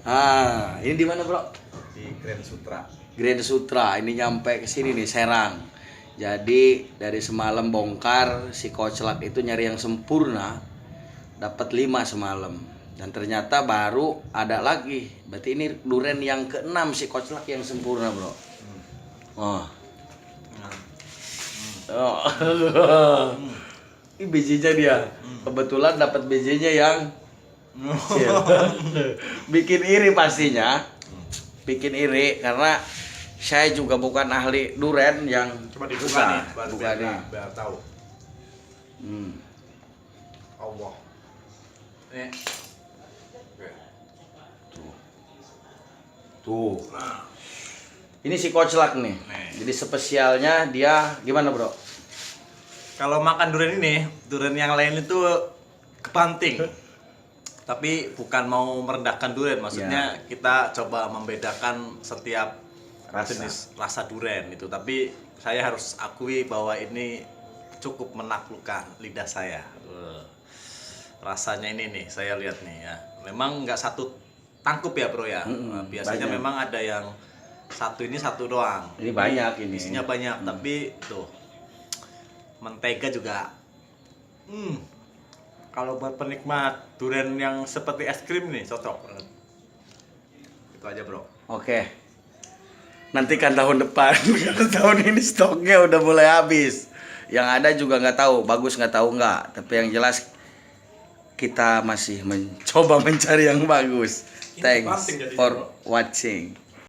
Ah, ini di mana bro? Di Grand Sutra. Grand Sutra. Ini nyampe ke sini nih, Serang. Jadi dari semalam bongkar si Koclak itu nyari yang sempurna, dapat 5 semalam. Dan ternyata baru ada lagi. Berarti ini duren yang ke-6 si Koclak yang sempurna bro. Oh. Oh. Ini bijinya dia. Kebetulan dapat bijinya yang kecil. Bikin iri pastinya. Bikin iri karena saya juga bukan ahli duren yang Coba dibuka nih, buka nih. biar tahu. Allah. Nih. Tuh. Ini si Koclak nih. Jadi spesialnya dia gimana bro? Kalau makan durian ini, durian yang lain itu kepanting. Tapi bukan mau merendahkan durian, maksudnya kita coba membedakan setiap jenis rasa durian itu. Tapi saya harus akui bahwa ini cukup menaklukkan lidah saya. Rasanya ini nih, saya lihat nih ya. Memang nggak satu tangkup ya bro ya. Biasanya banyak. memang ada yang satu ini satu doang. Ini banyak ini. Isinya banyak, tapi tuh mentega juga. Kalau buat penikmat durian yang seperti es krim nih cocok banget. Itu aja bro. Oke. Nantikan tahun depan karena tahun ini stoknya udah mulai habis. Yang ada juga nggak tahu, bagus nggak tahu nggak. Tapi yang jelas kita masih mencoba mencari yang bagus. Thanks for watching.